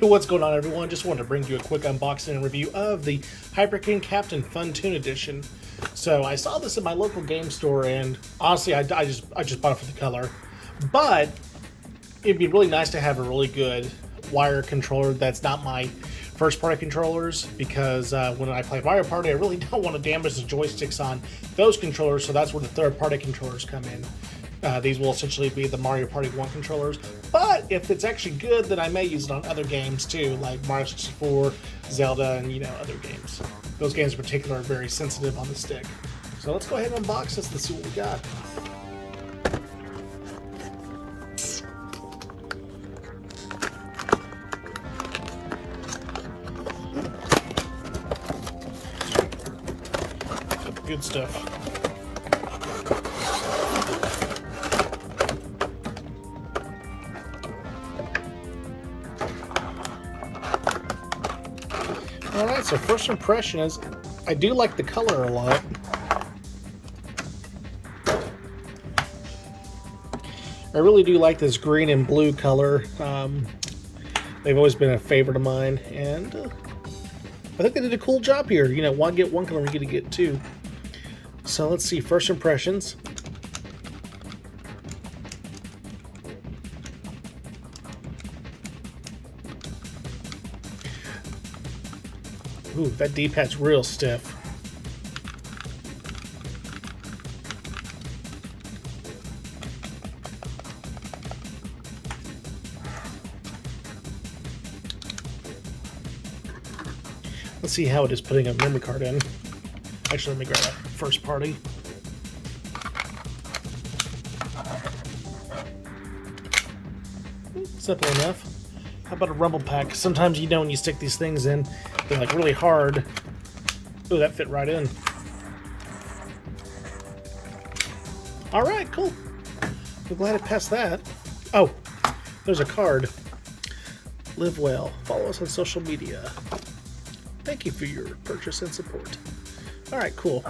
What's going on, everyone? Just wanted to bring you a quick unboxing and review of the Hyperkin Captain Fun Tune Edition. So I saw this at my local game store, and honestly, I just bought it for the color. But it'd be really nice to have a really good wire controller that's not my first-party controllers, because when I play Mario Party, I really don't want to damage the joysticks on those controllers, so that's where the third-party controllers come in. These will essentially be the Mario Party 1 controllers, but if it's actually good, then I may use it on other games too, like Mario 64, Zelda, and other games. Those games in particular are very sensitive on the stick. So let's go ahead and unbox this and see what we got. Good stuff. Alright, so first impression is I do like the color a lot. I really do like this green and blue color. They've always been a favorite of mine, and I think they did a cool job here. Why get one color when you get two? So let's see, first impressions. Ooh, that D-pad's real stiff. Let's see how it is putting a memory card in. Actually, let me grab that first party. Simple enough. How about a rumble pack? Sometimes when you stick these things in, they're like really hard. Ooh, that fit right in. Alright, cool. I'm glad I passed that. Oh, there's a card. Live well. Follow us on social media. Thank you for your purchase and support. Alright, cool.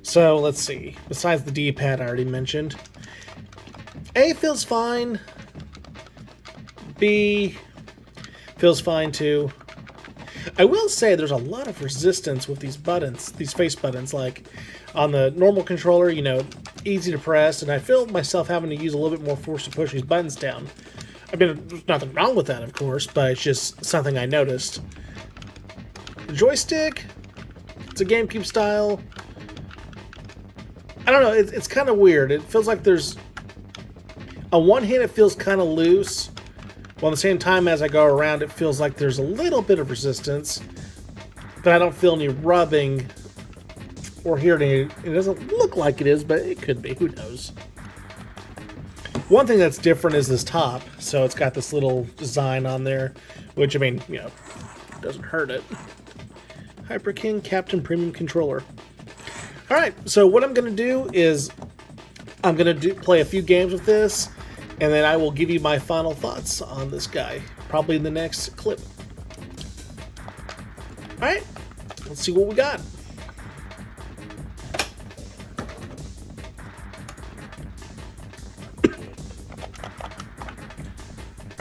So, let's see. Besides the D-pad I already mentioned, A feels fine. B feels fine too. I will say there's a lot of resistance with these buttons, these face buttons. Like on the normal controller, easy to press, and I feel myself having to use a little bit more force to push these buttons down. I mean, there's nothing wrong with that, of course, but it's just something I noticed. The joystick, it's a GameCube style. I don't know, it's kind of weird. It feels like there's, on one hand, it feels kind of loose. Well, at the same time, as I go around, it feels like there's a little bit of resistance, but I don't feel any rubbing or hear any. It doesn't look like it is, but it could be. Who knows? One thing that's different is this top. So it's got this little design on there, which, doesn't hurt it. Hyperkin Captain Premium Controller. All right, so what I'm going to do is I'm going to play a few games with this, and then I will give you my final thoughts on this guy, probably in the next clip. Alright, let's see what we got.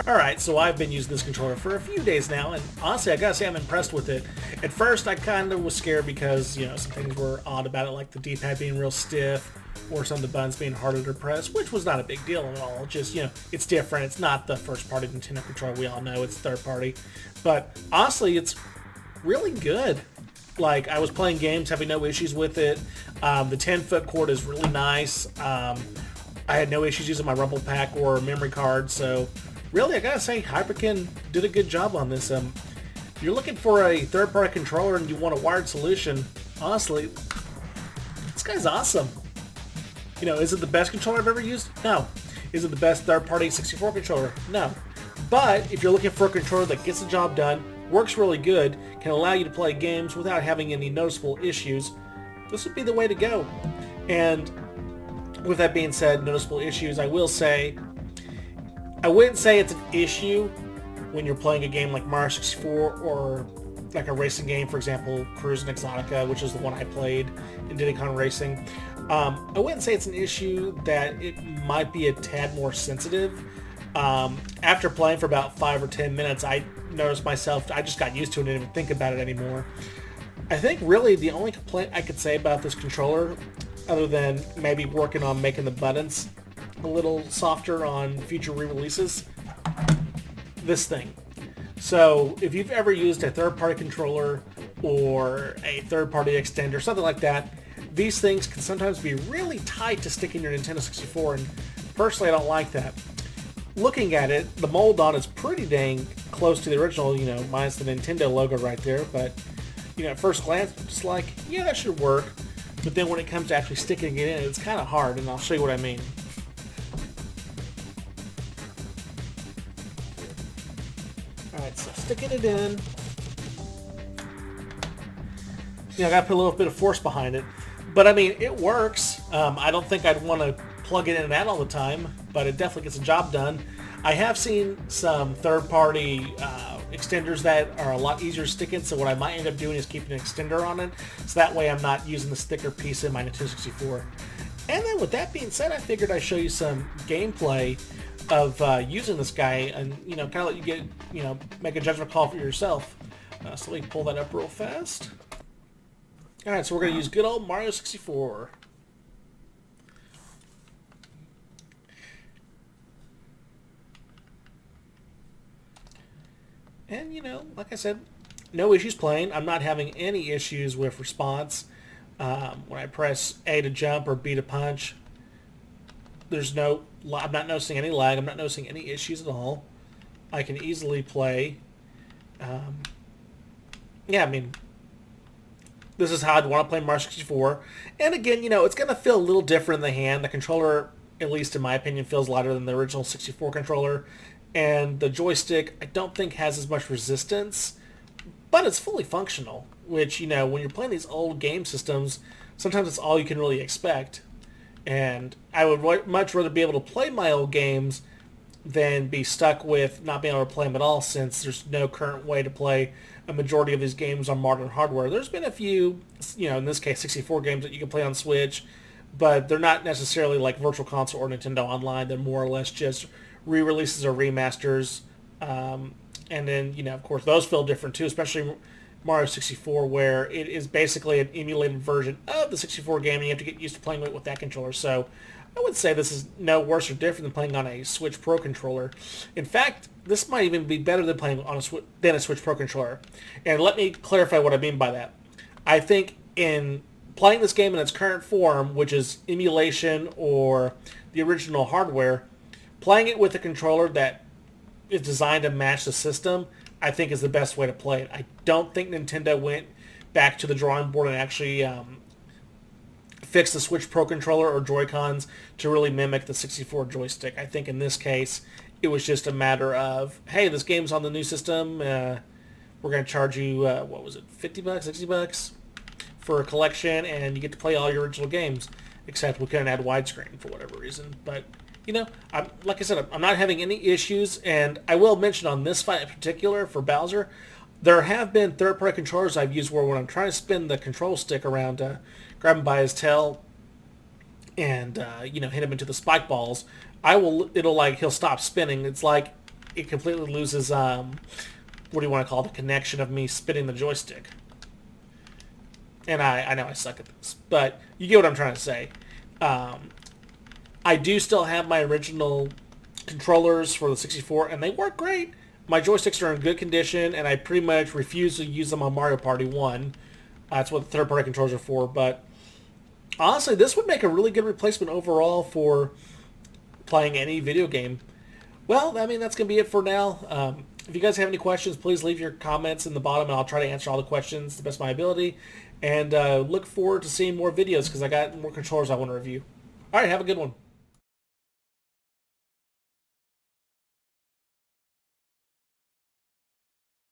Alright, so I've been using this controller for a few days now, and honestly, I gotta say I'm impressed with it. At first, I kind of was scared because, some things were odd about it, like the D-pad being real stiff, or some of the buttons being harder to press, which was not a big deal at all. Just, it's different. It's not the first-party Nintendo controller. We all know it's third-party. But honestly, it's really good. Like, I was playing games, having no issues with it. The 10-foot cord is really nice. I had no issues using my rumble pack or memory card. So, really, I gotta say, Hyperkin did a good job on this. If you're looking for a third-party controller and you want a wired solution, honestly, this guy's awesome. Is it the best controller I've ever used? No. Is it the best third-party 64 controller? No. But if you're looking for a controller that gets the job done, works really good, can allow you to play games without having any noticeable issues, this would be the way to go. And with that being said, noticeable issues, I will say, I wouldn't say it's an issue when you're playing a game like Mario 64 or like a racing game, for example, Cruise and Exotica, which is the one I played in Diddy Kong Racing. I wouldn't say it's an issue that it might be a tad more sensitive After playing for about 5 or 10 minutes, I noticed myself, I just got used to it and didn't even think about it anymore. I think really the only complaint I could say about this controller, other than maybe working on making the buttons a little softer on future re-releases, this thing. So if you've ever used a third-party controller or a third-party extender, something like that, these things can sometimes be really tight to stick in your Nintendo 64, and personally I don't like that. Looking at it, the mold on is pretty dang close to the original, you know, minus the Nintendo logo right there, but, you know, at first glance, I'm just like, yeah, that should work. But then when it comes to actually sticking it in, it's kind of hard, and I'll show you what I mean. Alright, so sticking it in. You know, I gotta put a little bit of force behind it. But, I mean, it works. I don't think I'd want to plug it in and out all the time, but it definitely gets the job done. I have seen some third-party extenders that are a lot easier to stick in, so what I might end up doing is keeping an extender on it, so that way I'm not using this thicker piece in my Nintendo 64. And then with that being said, I figured I'd show you some gameplay of using this guy, and, you know, kind of let you get, you know, make a judgment call for yourself. So let me pull that up real fast. Alright, so we're going to use good old Mario 64. And, you know, like I said, no issues playing. I'm not having any issues with response. When I press A to jump or B to punch, I'm not noticing any lag. I'm not noticing any issues at all. I can easily play. Yeah, I mean, this is how I'd want to play Mario 64. And again, you know, it's going to feel a little different in the hand. The controller, at least in my opinion, feels lighter than the original 64 controller. And the joystick, I don't think has as much resistance, but it's fully functional, which, you know, when you're playing these old game systems, sometimes it's all you can really expect. And I would much rather be able to play my old games than be stuck with not being able to play them at all, since there's no current way to play a majority of these games on modern hardware. There's been a few, you know, in this case 64 games that you can play on Switch, but they're not necessarily like Virtual Console or Nintendo Online. They're more or less just re-releases or remasters. And then, you know, of course, those feel different too, especially Mario 64, where it is basically an emulated version of the 64 game, and you have to get used to playing with that controller. So I would say this is no worse or different than playing on a Switch Pro controller. In fact, this might even be better than playing on a Switch Pro controller. And let me clarify what I mean by that. I think in playing this game in its current form, which is emulation or the original hardware, playing it with a controller that is designed to match the system, I think is the best way to play it. I don't think Nintendo went back to the drawing board and actually fixed the Switch Pro controller or Joy-Cons to really mimic the 64 joystick. I think in this case, it was just a matter of, hey, this game's on the new system. We're going to charge you, what was it, $50, $60 for a collection, and you get to play all your original games, except we couldn't add widescreen for whatever reason. But, you know, like I said, I'm not having any issues, and I will mention on this fight in particular for Bowser, there have been third-party controllers I've used where when I'm trying to spin the control stick around, grab him by his tail, and, you know, hit him into the spike balls, he'll stop spinning. It's like it completely loses, what do you want to call it, the connection of me spinning the joystick. And I know I suck at this, but you get what I'm trying to say. I do still have my original controllers for the 64, and they work great. My joysticks are in good condition, and I pretty much refuse to use them on Mario Party 1. That's what the third-party controllers are for, but honestly, this would make a really good replacement overall for playing any video game. Well, I mean, that's going to be it for now. If you guys have any questions, please leave your comments in the bottom, and I'll try to answer all the questions to the best of my ability. And look forward to seeing more videos, because I got more controllers I want to review. All right, have a good one.